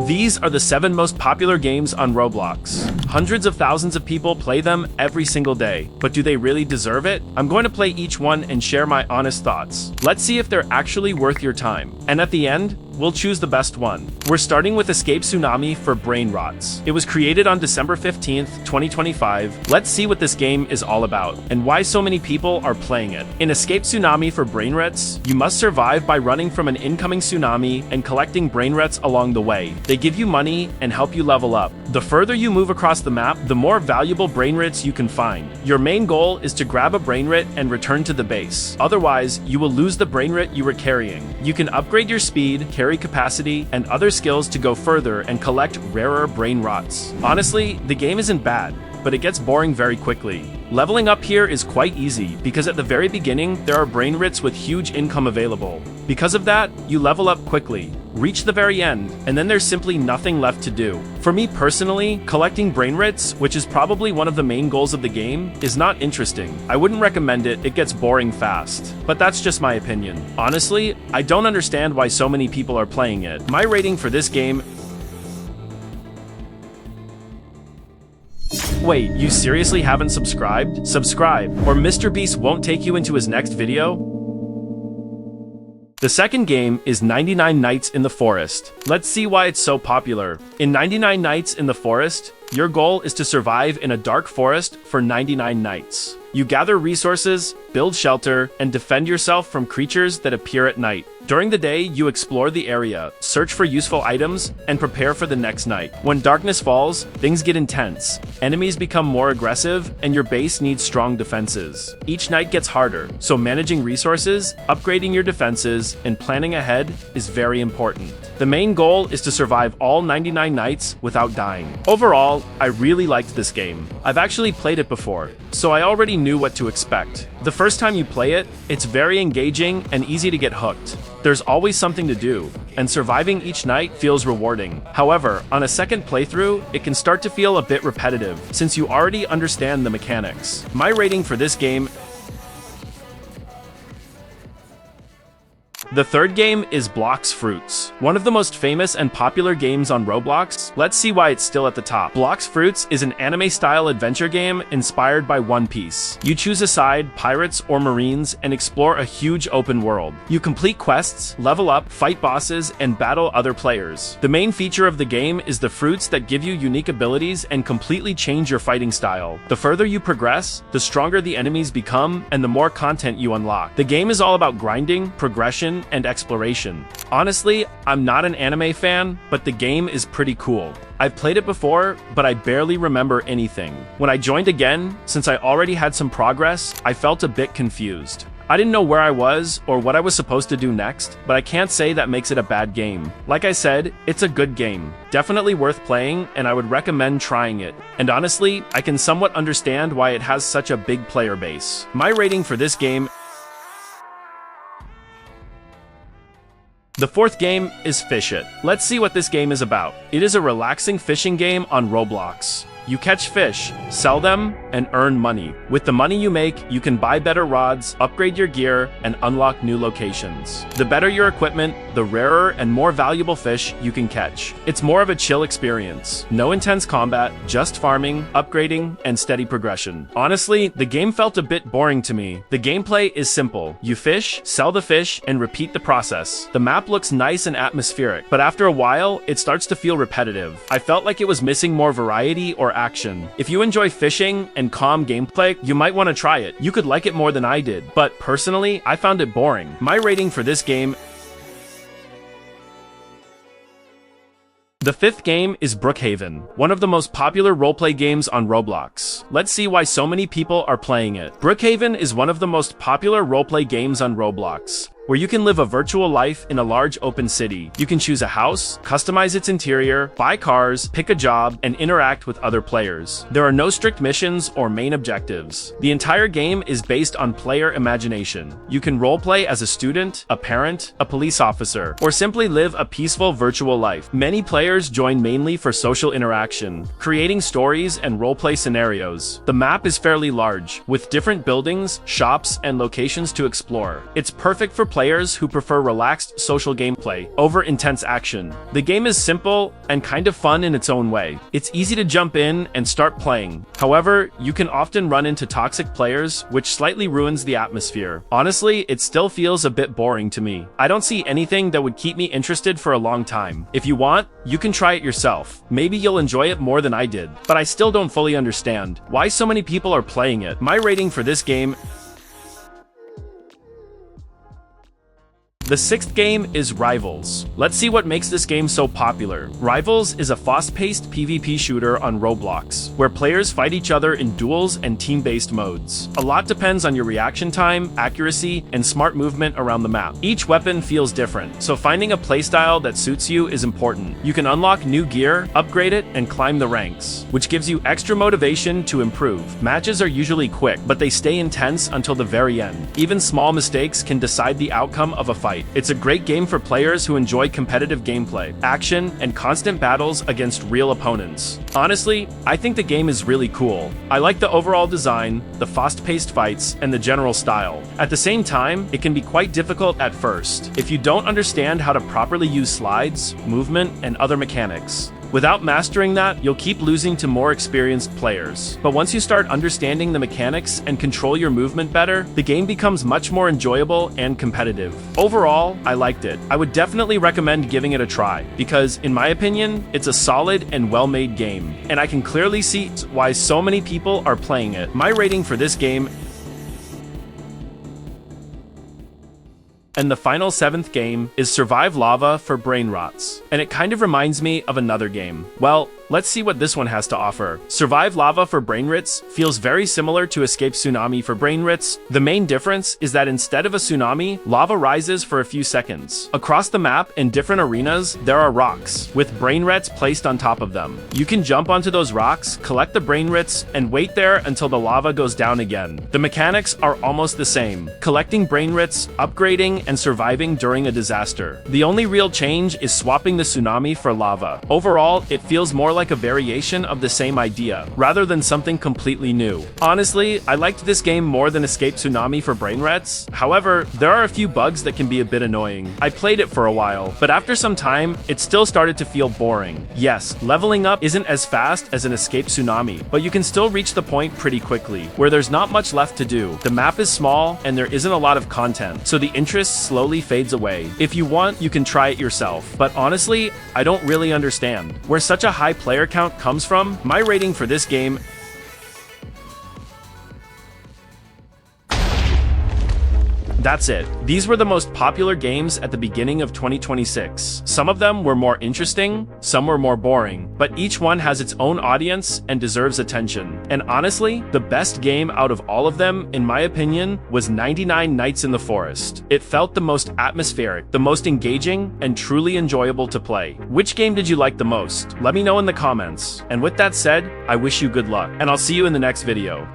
These are the 7 most popular games on Roblox. Hundreds of thousands of people play them every single day. But do they really deserve it? I'm going to play each one and share my honest thoughts. Let's see if they're actually worth your time. And at the end, we'll choose the best one. We're starting with Escape Tsunami for Brain Rots. It was created on December 15th, 2025. Let's see what this game is all about, and why so many people are playing it. In Escape Tsunami for Brain Rots, you must survive by running from an incoming tsunami and collecting brain rots along the way. They give you money and help you level up. The further you move across the map, the more valuable brain rots you can find. Your main goal is to grab a brain rot and return to the base. Otherwise, you will lose the brain rot you were carrying. You can upgrade your speed, carry capacity, and other skills to go further and collect rarer brain rots. Honestly, the game isn't bad, but it gets boring very quickly. Leveling up here is quite easy, because at the very beginning, there are brain rots with huge income available. Because of that, you level up quickly, reach the very end, and then there's simply nothing left to do. For me personally, collecting brain rots, which is probably one of the main goals of the game, is not interesting. I wouldn't recommend it, it gets boring fast. But that's just my opinion. Honestly, I don't understand why so many people are playing it. My rating for this game... Wait, you seriously haven't subscribed? Subscribe, or Mr. Beast won't take you into his next video? The second game is 99 Nights in the Forest. Let's see why it's so popular. In 99 Nights in the Forest, your goal is to survive in a dark forest for 99 nights. You gather resources, build shelter, and defend yourself from creatures that appear at night. During the day, you explore the area, search for useful items, and prepare for the next night. When darkness falls, things get intense. Enemies become more aggressive, and your base needs strong defenses. Each night gets harder, so managing resources, upgrading your defenses, and planning ahead is very important. The main goal is to survive all 99 nights without dying. Overall, I really liked this game. I've actually played it before, so I already knew what to expect. The first time you play it, it's very engaging and easy to get hooked. There's always something to do, and surviving each night feels rewarding. However, on a second playthrough, it can start to feel a bit repetitive, since you already understand the mechanics. My rating for this game... The third game is Blox Fruits, one of the most famous and popular games on Roblox. Let's see why it's still at the top. Blox Fruits is an anime-style adventure game inspired by One Piece. You choose a side, pirates or marines, and explore a huge open world. You complete quests, level up, fight bosses, and battle other players. The main feature of the game is the fruits that give you unique abilities and completely change your fighting style. The further you progress, the stronger the enemies become, and the more content you unlock. The game is all about grinding, progression, and exploration. Honestly, I'm not an anime fan, but the game is pretty cool. I've played it before, but I barely remember anything. When I joined again, since I already had some progress, I felt a bit confused. I didn't know where I was or what I was supposed to do next, but I can't say that makes it a bad game. Like I said, it's a good game. Definitely worth playing, and I would recommend trying it. And honestly, I can somewhat understand why it has such a big player base. My rating for this game... The fourth game is Fish It. Let's see what this game is about. It is a relaxing fishing game on Roblox. You catch fish, sell them, and earn money. With the money you make, you can buy better rods, upgrade your gear, and unlock new locations. The better your equipment, the rarer and more valuable fish you can catch. It's more of a chill experience. No intense combat, just farming, upgrading, and steady progression. Honestly, the game felt a bit boring to me. The gameplay is simple. You fish, sell the fish, and repeat the process. The map looks nice and atmospheric, but after a while, it starts to feel repetitive. I felt like it was missing more variety or action. If you enjoy fishing and calm gameplay, you might want to try it. You could like it more than I did, but personally, I found it boring. My rating for this game... The fifth game is Brookhaven, one of the most popular roleplay games on Roblox. Let's see why so many people are playing it. Brookhaven is one of the most popular roleplay games on Roblox, where you can live a virtual life in a large open city. You can choose a house, customize its interior, buy cars, pick a job, and interact with other players. There are no strict missions or main objectives. The entire game is based on player imagination. You can roleplay as a student, a parent, a police officer, or simply live a peaceful virtual life. Many players join mainly for social interaction, creating stories and roleplay scenarios. The map is fairly large, with different buildings, shops, and locations to explore. It's perfect for players who prefer relaxed social gameplay over intense action. The game is simple and kind of fun in its own way. It's easy to jump in and start playing. However, you can often run into toxic players, which slightly ruins the atmosphere. Honestly, it still feels a bit boring to me. I don't see anything that would keep me interested for a long time. If you want, you can try it yourself. Maybe you'll enjoy it more than I did. But I still don't fully understand why so many people are playing it. My rating for this game. The sixth game is Rivals. Let's see what makes this game so popular. Rivals is a fast-paced PvP shooter on Roblox, where players fight each other in duels and team-based modes. A lot depends on your reaction time, accuracy, and smart movement around the map. Each weapon feels different, so finding a playstyle that suits you is important. You can unlock new gear, upgrade it, and climb the ranks, which gives you extra motivation to improve. Matches are usually quick, but they stay intense until the very end. Even small mistakes can decide the outcome of a fight. It's a great game for players who enjoy competitive gameplay, action, and constant battles against real opponents. Honestly, I think the game is really cool. I like the overall design, the fast-paced fights, and the general style. At the same time, it can be quite difficult at first if you don't understand how to properly use slides, movement, and other mechanics. Without mastering that, you'll keep losing to more experienced players. But once you start understanding the mechanics and control your movement better, the game becomes much more enjoyable and competitive. Overall, I liked it. I would definitely recommend giving it a try, because in my opinion, it's a solid and well-made game, and I can clearly see why so many people are playing it. My rating for this game. And the final seventh game is Survive Lava for Brain Rots. And it kind of reminds me of another game. Well, let's see what this one has to offer. Survive Lava for Brain Rots feels very similar to Escape Tsunami for Brain Rots. The main difference is that instead of a tsunami, lava rises for a few seconds. Across the map in different arenas, there are rocks, with brain rots placed on top of them. You can jump onto those rocks, collect the brain rots, and wait there until the lava goes down again. The mechanics are almost the same, collecting brain rots, upgrading, and surviving during a disaster. The only real change is swapping the tsunami for lava. Overall, it feels more like a variation of the same idea, rather than something completely new. Honestly, I liked this game more than Escape Tsunami for Brain Rots. However, there are a few bugs that can be a bit annoying. I played it for a while, but after some time, it still started to feel boring. Yes, leveling up isn't as fast as an Escape Tsunami, but you can still reach the point pretty quickly, where there's not much left to do. The map is small, and there isn't a lot of content, so the interest slowly fades away. If you want, you can try it yourself, but honestly, I don't really understand where such a high player count comes from. My rating for this game. That's it. These were the most popular games at the beginning of 2026. Some of them were more interesting, some were more boring, but each one has its own audience and deserves attention. And honestly, the best game out of all of them, in my opinion, was 99 Nights in the Forest. It felt the most atmospheric, the most engaging, and truly enjoyable to play. Which game did you like the most? Let me know in the comments. And with that said, I wish you good luck, and I'll see you in the next video.